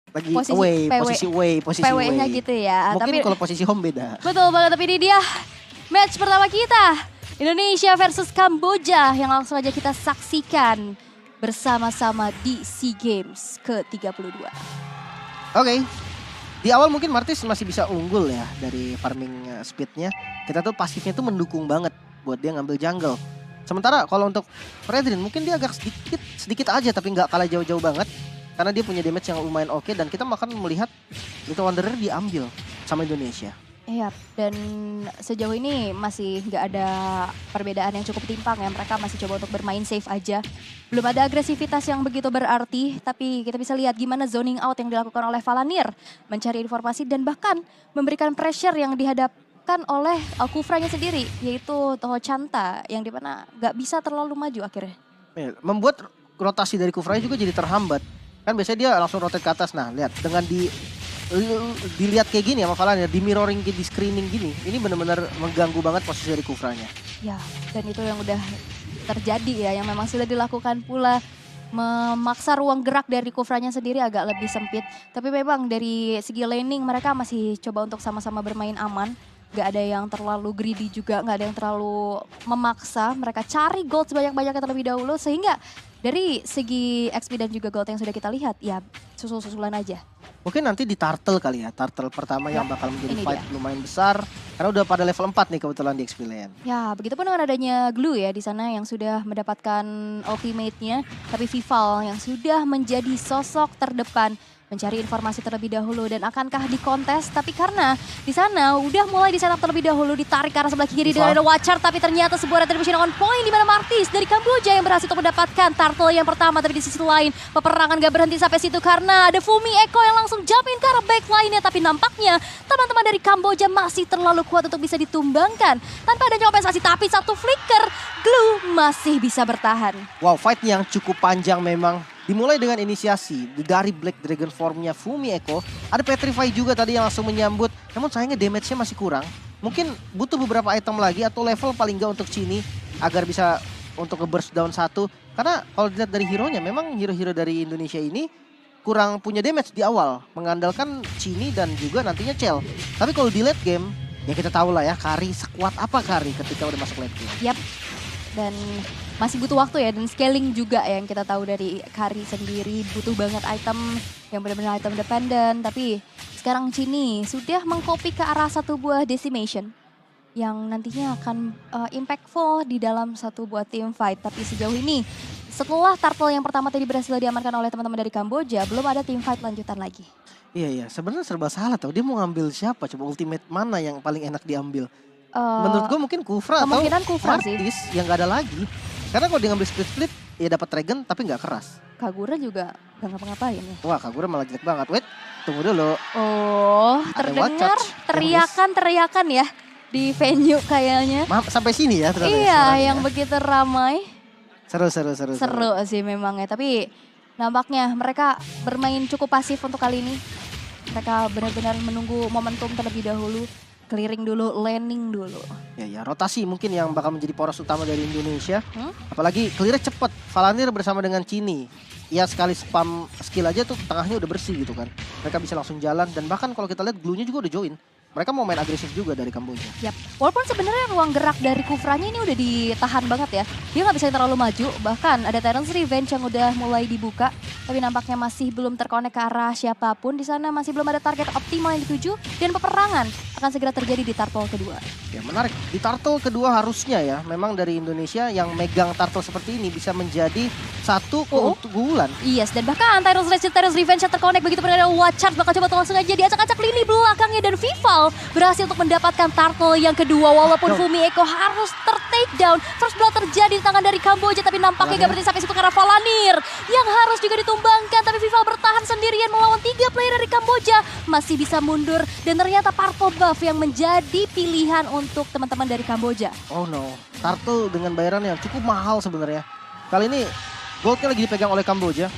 lagi away, posisi away, posisi PW-nya away. gitu ya. Mungkin Tapi kalau posisi home beda. betul banget, tapi ini dia match pertama kita. Indonesia versus Kamboja yang langsung aja kita saksikan bersama-sama di SEA Games ke-32. Oke. Di awal mungkin Martis masih bisa unggul ya dari farming speednya. Kita tuh pasifnya tuh mendukung banget buat dia ngambil jungle. Sementara kalau untuk Fredrin mungkin dia agak sedikit aja tapi nggak kalah jauh-jauh banget. Karena dia punya damage yang lumayan oke dan kita makan melihat Little Wanderer diambil sama Indonesia. Iya, dan sejauh ini masih nggak ada perbedaan yang cukup timpang ya. Mereka masih coba untuk bermain safe aja. Belum ada agresivitas yang begitu berarti, tapi kita bisa lihat gimana zoning out yang dilakukan oleh Valanir. Mencari informasi dan bahkan memberikan pressure yang dihadapkan oleh Kufranya sendiri, yaitu Toho Chanta, yang dimana nggak bisa terlalu maju akhirnya. Membuat rotasi dari Kufra juga jadi terhambat. Kan biasanya dia langsung rotate ke atas. Nah lihat dengan dilihat kayak gini sama Valanir, di mirroring, di screening gini, ini benar-benar mengganggu banget posisi dari Kufranya. Ya, dan itu yang udah terjadi ya, yang memang sudah dilakukan pula, memaksa ruang gerak dari Kufranya sendiri agak lebih sempit. Tapi memang dari segi laning mereka masih coba untuk sama-sama bermain aman. Gak ada yang terlalu greedy juga, gak ada yang terlalu memaksa. Mereka cari gold sebanyak-banyaknya terlebih dahulu, sehingga dari segi XP dan juga gold yang sudah kita lihat, ya susul-susulan aja. Mungkin nanti di turtle kali ya, turtle pertama yang bakal menjadi fight dia. lumayan besar. Karena udah pada level 4 nih kebetulan di XP Lane. Ya, begitupun dengan adanya Glue ya di sana yang sudah mendapatkan ultimate-nya. Tapi Vival yang sudah menjadi sosok terdepan mencari informasi terlebih dahulu dan akankah dikontes, tapi karena di sana udah mulai di setup terlebih dahulu, ditarik ke arah sebelah kiri dan ada Watcher, tapi ternyata sebuah retribution on point di mana Martis dari Kamboja yang berhasil untuk mendapatkan turtle yang pertama. Tapi di sisi lain peperangan gak berhenti sampai situ karena ada Fumi Eko yang langsung jumpin ke arah backline-nya, tapi nampaknya teman-teman dari Kamboja masih terlalu kuat untuk bisa ditumbangkan tanpa adanya kompensasi. Tapi satu flicker Glue masih bisa bertahan. Wow, fight yang cukup panjang memang. Dimulai dengan inisiasi dari Black Dragon formnya Fumi Eko. Ada Petrify juga tadi yang langsung menyambut. Namun sayangnya damage-nya masih kurang. Mungkin butuh beberapa item lagi atau level paling nggak untuk Chini agar bisa untuk nge-burst down satu. Karena kalau dilihat dari hero-nya, memang hero-hero dari Indonesia ini kurang punya damage di awal. Mengandalkan Chini dan juga nantinya Chell. Tapi kalau di late game, ya kita tahu lah ya Kari sekuat apa Kari ketika udah masuk late game. Yap. Dan masih butuh waktu ya, dan scaling juga yang kita tahu dari Kari sendiri, butuh banget item yang benar-benar item dependent. Tapi sekarang Chini sudah mengcopy ke arah satu buah decimation yang nantinya akan impactful di dalam satu buah team fight. Tapi sejauh ini setelah turtle yang pertama tadi berhasil diamankan oleh teman-teman dari Kamboja, belum ada team fight lanjutan lagi. Iya, sebenarnya serba salah tau. Dia mau ngambil siapa? Coba ultimate mana yang paling enak diambil? Menurut gue mungkin Kufra atau Martis yang gak ada lagi. Karena kalau dia ngambil split-split ya dapat Dragon tapi gak keras. Kagura juga gak ngapa-ngapain ya. Wah, Kagura malah jelek banget. Wait, tunggu dulu. Oh, terdengar teriakan ya di venue kayaknya. Sampai sini ya ternyata. Iya, yang begitu ramai. Seru sih memang ya, tapi nampaknya mereka bermain cukup pasif untuk kali ini. Mereka benar-benar menunggu momentum terlebih dahulu. Clearing dulu, laning dulu. Ya, rotasi mungkin yang bakal menjadi poros utama dari Indonesia. Apalagi clear cepet. Valanir bersama dengan Chini. Ya sekali spam skill aja tuh tengahnya udah bersih gitu kan. Mereka bisa langsung jalan dan bahkan kalau kita lihat Glue-nya juga udah join. Mereka mau main agresif juga dari Kamboja. Yap. Walaupun sebenarnya ruang gerak dari Kufranya ini udah ditahan banget ya. Dia nggak bisa terlalu maju. Bahkan ada Tyrant's Revenge yang udah mulai dibuka. Tapi nampaknya masih belum terkonek ke arah siapapun. Di sana masih belum ada target optimal yang dituju. Dan peperangan akan segera terjadi di turtle kedua. Ya menarik. Di turtle kedua harusnya ya. Memang dari Indonesia yang megang turtle seperti ini bisa menjadi satu keunggulan. Yes, dan bahkan Tyrant's Revenge yang terkonek. Begitu pun ada Watchard bakal coba langsung aja diacak-acak lini belakangnya. Dan Vival berhasil untuk mendapatkan turtle yang kedua. Walaupun Fumi Eko harus ter-take down. First blood terjadi di tangan dari Kamboja. Tapi nampaknya gak berhenti sampai situ karena Valanir yang harus juga ditumbangkan. Tapi Vival bertahan sendirian melawan 3 player dari Kamboja. Masih bisa mundur. Dan ternyata purple buff yang menjadi pilihan untuk teman-teman dari Kamboja. Oh no, turtle dengan bayaran yang cukup mahal sebenarnya. Kali ini goldnya lagi dipegang oleh Kamboja.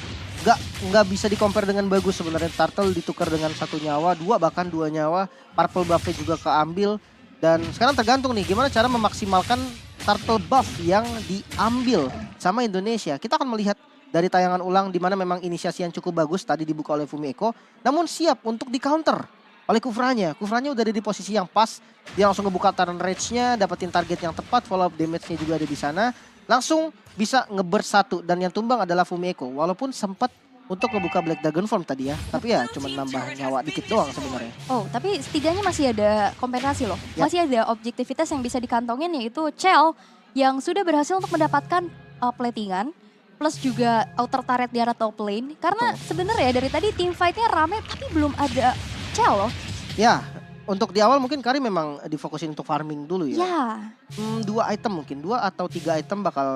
Nggak bisa di-compare dengan bagus sebenarnya. Turtle ditukar dengan 1 nyawa, 2 bahkan 2 nyawa. Purple buff-nya juga keambil. Dan sekarang tergantung nih gimana cara memaksimalkan turtle buff yang diambil sama Indonesia. Kita akan melihat dari tayangan ulang di mana memang inisiasi yang cukup bagus tadi dibuka oleh Fumi Eko, namun siap untuk di counter oleh Kufranya. Kufranya udah ada di posisi yang pas, dia langsung ngebuka turn range-nya, dapetin target yang tepat, follow up damage-nya juga ada di sana. Langsung bisa ngeburst satu dan yang tumbang adalah Fumi Eko. Walaupun sempat untuk ngebuka Black Dragon Form tadi ya, tapi ya cuma nambah nyawa dikit doang sebenarnya. Oh, tapi setidaknya masih ada kompensasi loh. Ya. Masih ada objektivitas yang bisa dikantongin, yaitu Chell yang sudah berhasil untuk mendapatkan platingan plus juga outer turret di arah top lane. Karena sebenarnya dari tadi team fight-nya rame tapi belum ada Chell loh. Ya, untuk di awal mungkin Kari memang difokusin untuk farming dulu ya. Ya. 2 item mungkin, 2 atau 3 item bakal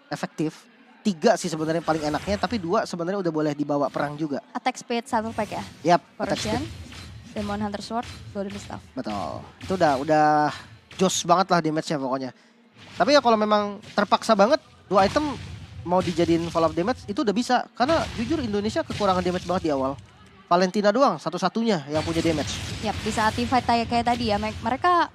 efektif. 3 sih sebenarnya paling enaknya, tapi 2 sebenarnya udah boleh dibawa perang juga. Attack speed satu pack ya. Yap, attack Corrosion, speed. Demon Hunter Sword, Golden Staff. Betul. Itu udah jos banget lah damage-nya pokoknya. Tapi ya kalau memang terpaksa banget 2 item mau dijadiin follow up damage itu udah bisa. Karena jujur Indonesia kekurangan damage banget di awal. Valentina doang satu-satunya yang punya damage. Yap, di saat team fight kayak tadi ya, mereka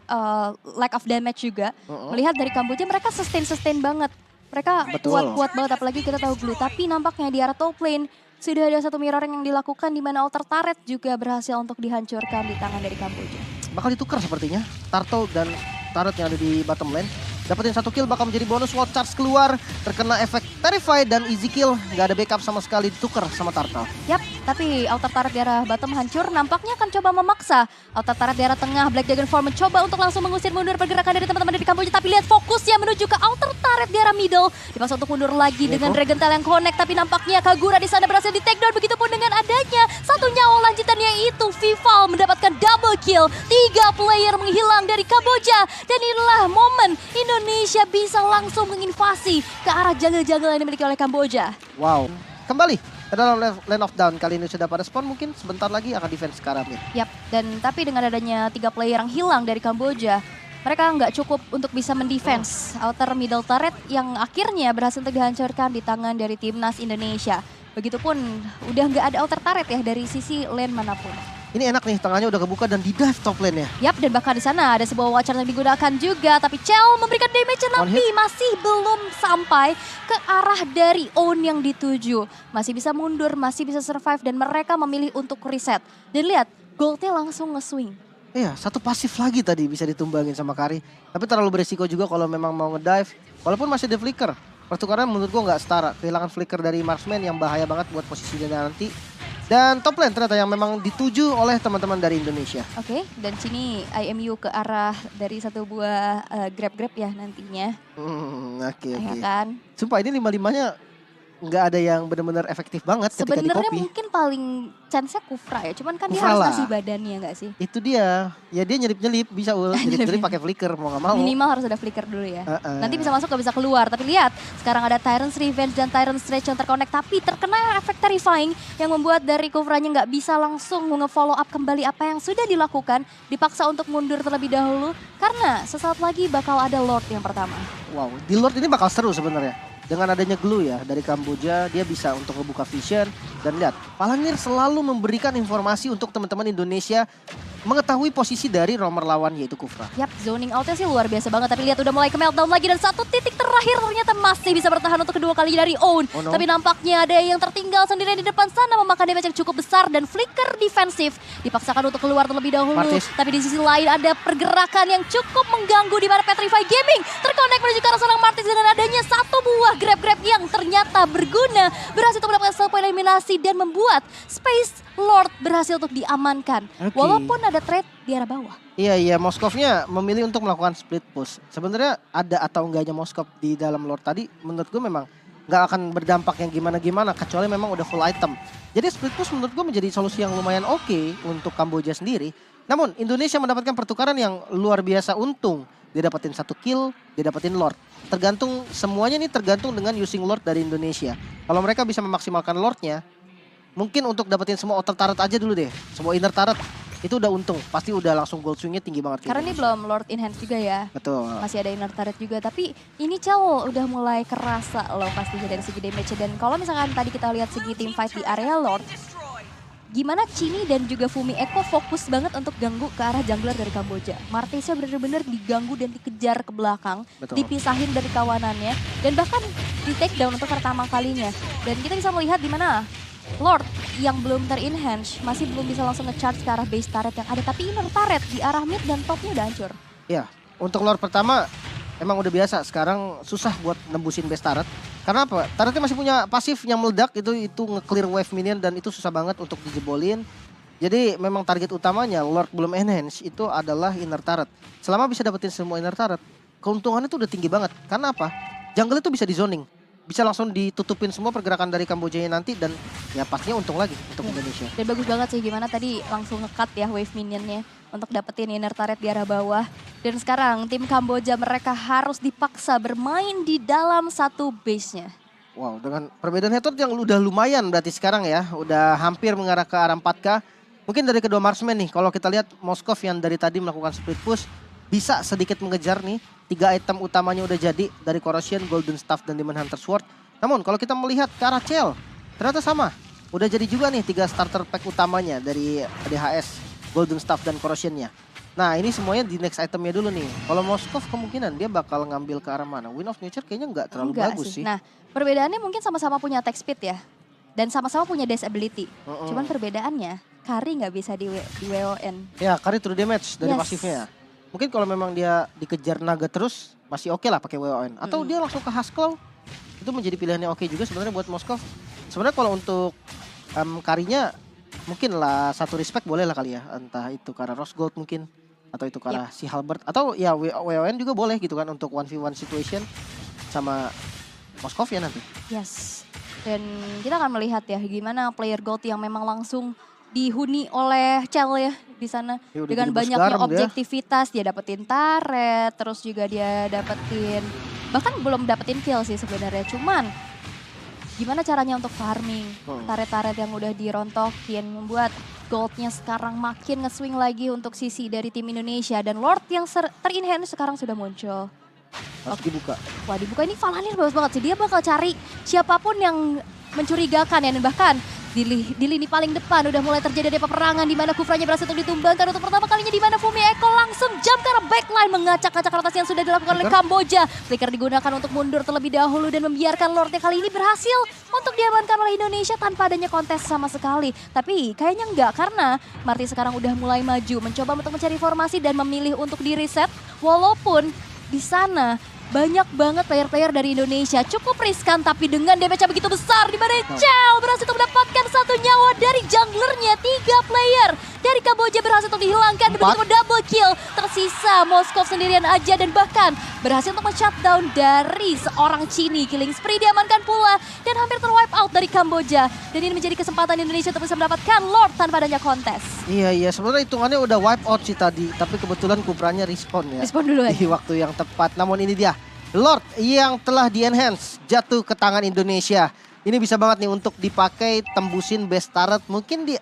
lack of damage juga. Melihat dari Kamboja mereka sustain banget. Mereka Betul. kuat banget, apalagi kita tahu Glue. Tapi nampaknya di arah top lane sudah ada satu mirroring yang dilakukan di mana outer turret juga berhasil untuk dihancurkan di tangan dari Kamboja. Bakal ditukar sepertinya. Turtle dan turret yang ada di bottom lane. Dapetin 1 kill bakal menjadi bonus, wall charge keluar. Terkena efek Terrify dan easy kill. Gak ada backup sama sekali, ditukar sama Turtle. Yap, tapi outer turret di arah bottom hancur. Nampaknya akan coba memaksa outer turret di arah tengah. Black Dragon Form mencoba untuk langsung mengusir mundur pergerakan dari teman-teman dari Kamboja. Tapi lihat fokusnya menuju ke outer turret di arah middle. Dipaksa untuk mundur lagi dengan Dragon Tail yang connect. Tapi nampaknya Kagura di sana berhasil di take down. Begitupun dengan adanya satu nyawa lanjutannya itu Vival mendapatkan double kill. 3 player menghilang dari Kamboja. Dan inilah momen Indonesia bisa langsung menginvasi ke arah jungle-jungle yang dimiliki oleh Kamboja. Wow. Kembali ke dalam lane of down. Kali ini sudah pada spawn, mungkin sebentar lagi akan defense ke arah mid. Yap, dan tapi dengan adanya 3 player yang hilang dari Kamboja, mereka nggak cukup untuk bisa mendefense outer middle turret yang akhirnya berhasil untuk dihancurkan di tangan dari timnas Indonesia. Begitupun udah nggak ada outer turret ya dari sisi lane manapun. Ini enak nih, tengahnya udah kebuka dan di dive top lane-nya. Yap, dan bahkan di sana ada sebuah watcher yang digunakan juga, tapi Chell memberikan damage tapi masih belum sampai ke arah dari Own yang dituju. Masih bisa mundur, masih bisa survive, dan mereka memilih untuk reset. Dan lihat, goldnya langsung nge-swing. Iya, satu pasif lagi tadi bisa ditumbangin sama Kari. Tapi terlalu beresiko juga kalau memang mau ngedive. Walaupun masih ada flicker. Pertukaran menurut gua nggak setara. Kehilangan flicker dari marksman yang bahaya banget buat posisinya nanti. Dan top lane ternyata yang memang dituju oleh teman-teman dari Indonesia. Oke, dan sini IMU ke arah dari satu buah grab-grab ya nantinya. Oke. Ya kan? Sumpah ini 5-5-nya nggak ada yang benar-benar efektif banget ketika di Sebenarnya copy. mungkin paling chance-nya Kufra ya, cuman kan dia Kufra harus lah. ngasih badannya nggak sih? Itu dia. Ya dia nyelip-nyelip bisa nyelip-nyelip pakai flicker mau nggak mau. Minimal harus ada flicker dulu ya. Nanti Nanti bisa masuk gak bisa keluar. Tapi lihat, sekarang ada Tyrant's Revenge dan Tyrant's Stretch yang terconnect. Tapi terkena efek Terrifying yang membuat dari Kufranya nggak bisa langsung nge-follow up kembali apa yang sudah dilakukan. Dipaksa untuk mundur terlebih dahulu. Karena sesaat lagi bakal ada Lord yang pertama. Wow, di Lord ini bakal seru sebenarnya. Dengan adanya Glue ya dari Kamboja, dia bisa untuk ngebuka vision. Dan lihat, Palantir selalu memberikan informasi untuk teman-teman Indonesia mengetahui posisi dari romer lawan yaitu Kufra. Yap, zoning outnya sih luar biasa banget. Tapi lihat udah mulai ke meltdown lagi dan satu titik terakhir ternyata masih bisa bertahan untuk kedua kali dari Own. Oh no. Tapi nampaknya ada yang tertinggal sendirian di depan sana memakan damage yang cukup besar dan flicker defensif dipaksakan untuk keluar terlebih dahulu. Martis. Tapi di sisi lain ada pergerakan yang cukup mengganggu di mana Petrify Gaming terkonek menuju ke arah seorang Martis dengan adanya satu buah grab-grab yang ternyata berguna. Berhasil untuk mendapatkan satu poin eliminasi dan membuat Space Lord berhasil untuk diamankan. Oke. Walaupun ada trade di arah bawah. Iya, Moskovnya memilih untuk melakukan split push. Sebenarnya ada atau enggaknya Moskov di dalam Lord tadi menurut gue memang nggak akan berdampak yang gimana-gimana kecuali memang udah full item. Jadi split push menurut gue menjadi solusi yang lumayan oke untuk Kamboja sendiri. Namun Indonesia mendapatkan pertukaran yang luar biasa untung. Dia dapetin 1 kill, dia dapetin Lord. Tergantung, semuanya ini tergantung dengan using Lord dari Indonesia. Kalau mereka bisa memaksimalkan Lordnya, mungkin untuk dapetin semua outer turret aja dulu deh. Semua inner turret, itu udah untung. Pasti udah langsung gold swingnya tinggi banget. Karena ini belum Lord in hand juga ya. Betul. Masih ada inner turret juga. Tapi ini Chow udah mulai kerasa loh pastinya dari segi damage. Dan kalau misalkan tadi kita lihat segi team fight di area Lord. gimana Chini dan juga Fumi Eko fokus banget untuk ganggu ke arah jungler dari Kamboja. Martesnya bener-bener diganggu dan dikejar ke belakang, Betul. dipisahin dari kawanannya, dan bahkan di take down untuk pertama kalinya. Dan kita bisa melihat di mana Lord yang belum ter-enhance masih belum bisa langsung nge-charge ke arah base turret yang ada. Tapi inner turret di arah mid dan topnya udah hancur. Ya, untuk Lord pertama emang udah biasa. Sekarang susah buat nembusin base turret. Karena apa? Turretnya masih punya pasif yang meledak, itu nge-clear wave minion dan itu susah banget untuk dijebolin. Jadi memang target utamanya Lord belum enhance itu adalah inner turret. Selama bisa dapetin semua inner turret, keuntungannya tuh udah tinggi banget. Karena apa? Jungle itu bisa di zoning. Bisa langsung ditutupin semua pergerakan dari Kambojanya nanti dan ya pastinya untung lagi untuk Indonesia. Dan bagus banget sih gimana tadi langsung nge-cut ya wave minionnya untuk dapetin inner turret di arah bawah. Dan sekarang tim Kamboja mereka harus dipaksa bermain di dalam satu base-nya. Wow, dengan perbedaan headshot yang udah lumayan berarti sekarang ya. Udah hampir mengarah ke arah 4K. Mungkin dari kedua marksman nih, kalau kita lihat Moskov yang dari tadi melakukan split push, bisa sedikit mengejar nih. 3 item utamanya udah jadi dari Corrosion, Golden Staff, dan Demon Hunter Sword. Namun kalau kita melihat ke arah Chell, ternyata sama. Udah jadi juga nih 3 starter pack utamanya dari DHS, Golden Staff, dan Corrosion-nya. Nah ini semuanya di next itemnya dulu nih. Kalau Moskov kemungkinan dia bakal ngambil ke arah mana? Wind of Nature kayaknya nggak terlalu bagus sih. Nah perbedaannya mungkin sama-sama punya attack speed ya. Dan sama-sama punya dash ability. Cuman perbedaannya, Kari nggak bisa di WON. Ya, Kari true damage dari Yes. pasifnya. Mungkin kalau memang dia dikejar naga terus, masih oke lah pakai WON. Atau dia langsung ke Husklow, itu menjadi pilihan yang oke juga sebenarnya buat Moskov. Sebenarnya kalau untuk Karinya, mungkin lah satu respect boleh lah kali ya. Entah itu ke arah Rose Gold mungkin, atau itu ke arah si Halberd. Atau ya WON juga boleh gitu kan untuk 1v1 situation sama Moskov ya nanti. Yes. Dan kita akan melihat ya gimana player gold yang memang langsung dihuni oleh Chell ya di sana. Ya, udah dengan jadi bos banyaknya garam dia. objektivitas, dia dapetin turret, terus juga dia dapetin, bahkan belum dapetin kill sih sebenarnya. Cuman gimana caranya untuk farming turret-turret yang udah dirontokin, membuat goldnya sekarang makin nge-swing lagi untuk sisi dari tim Indonesia. Dan Lord yang ter-enhance sekarang sudah muncul. Harus dibuka. Wah dibuka, ini Valanir bagus banget sih. Dia bakal cari siapapun yang mencurigakan ya. Dan bahkan di lini paling depan udah mulai terjadi ada peperangan di mana Kufranya berhasil untuk ditumbangkan untuk pertama kalinya, di mana Fumi Eko langsung jump ke arah backline mengacak-acak rotasi yang sudah dilakukan oleh Kamboja. Flicker digunakan untuk mundur terlebih dahulu dan membiarkan Lordnya kali ini berhasil untuk diamankan oleh Indonesia tanpa adanya kontes sama sekali. Tapi kayaknya enggak, karena Marty sekarang udah mulai maju mencoba untuk mencari formasi dan memilih untuk di reset, walaupun di sana banyak banget player-player dari Indonesia. Cukup riskan tapi dengan damage yang begitu besar, di mana Chell berhasil untuk mendapatkan 1 nyawa dari junglernya. 3 player dari Kamboja berhasil untuk dihilangkan. Begitu double kill. Tersisa Moskov sendirian aja dan bahkan berhasil untuk men-shutdown dari seorang Chini. Killing spree diamankan pula dan hampir ter-wipe out dari Kamboja. Dan ini menjadi kesempatan Indonesia untuk bisa mendapatkan Lord tanpa adanya kontes. Iya, sebenarnya hitungannya udah wipe out sih tadi. Tapi kebetulan Kubranya respon ya. Respon dulu aja. Di waktu yang tepat. Namun ini dia. Lord yang telah di-enhance jatuh ke tangan Indonesia. Ini bisa banget nih untuk dipakai tembusin base turret. Mungkin di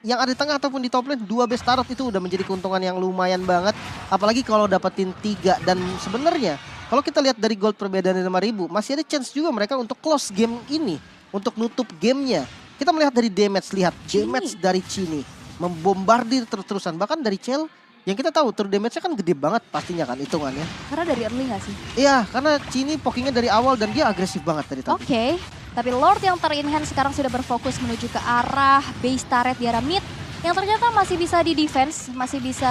yang ada di tengah ataupun di top lane 2 base turret itu udah menjadi keuntungan yang lumayan banget. Apalagi kalau dapetin 3. Dan sebenarnya kalau kita lihat dari gold perbedaan 5.000, masih ada chance juga mereka untuk close game ini. Untuk nutup gamenya. Kita melihat dari damage, lihat damage dari Chini. Membombardir terus-terusan. Bahkan dari Chell, yang kita tahu true damage-nya kan gede banget pastinya kan hitungannya. Karena dari early gak sih? Iya, karena Chini pokingnya dari awal dan dia agresif banget dari tadi. Oke, tapi Lord yang ter-enhance sekarang sudah berfokus menuju ke arah base turret di arah mid. Yang ternyata masih bisa di defense, masih bisa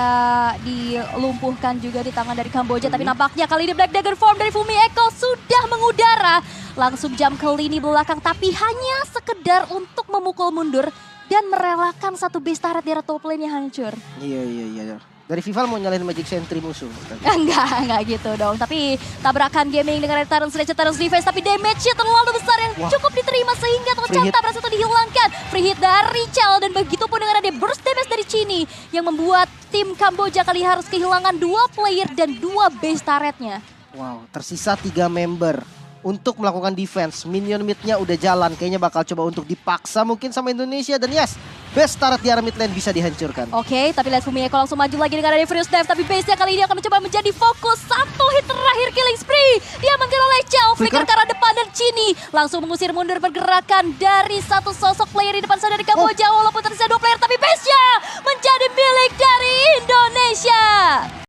dilumpuhkan juga di tangan dari Kamboja. Tapi nampaknya kali ini Black Dagger Form dari Fumi Eko sudah mengudara. Langsung jump ke lini belakang, tapi hanya sekedar untuk memukul mundur dan merelakan 1 base turret di arah top lane yang hancur. Iya. Dari Vival mau nyalain Magic Sentry musuh. Enggak gitu dong. Tapi tabrakan gaming dengan Tyrant Sledge, Tyrant Defense. Tapi damage-nya terlalu besar yang cukup diterima sehingga ternyata berhasil dihilangkan. Free hit dari Chell dan begitu pun dengan ada burst damage dari Chini. Yang membuat tim Kamboja kali harus kehilangan 2 player dan 2 base turretnya. Wow, tersisa 3 member untuk melakukan defense. Minion mid-nya udah jalan. Kayaknya bakal coba untuk dipaksa mungkin sama Indonesia. Dan yes, base turret di arah mid lane bisa dihancurkan. Oke, tapi lihat Fumi Eko langsung maju lagi dengan ada Furious Dive. Tapi base-nya kali ini akan mencoba menjadi fokus. 1 hit terakhir killing spree. Diamankan oleh Chell. Flicker ke arah depan dan Chini sini langsung mengusir mundur pergerakan dari satu sosok player di depan sana dari Kamboja. Walaupun tersisa 2 player tapi base-nya menjadi milik dari Indonesia.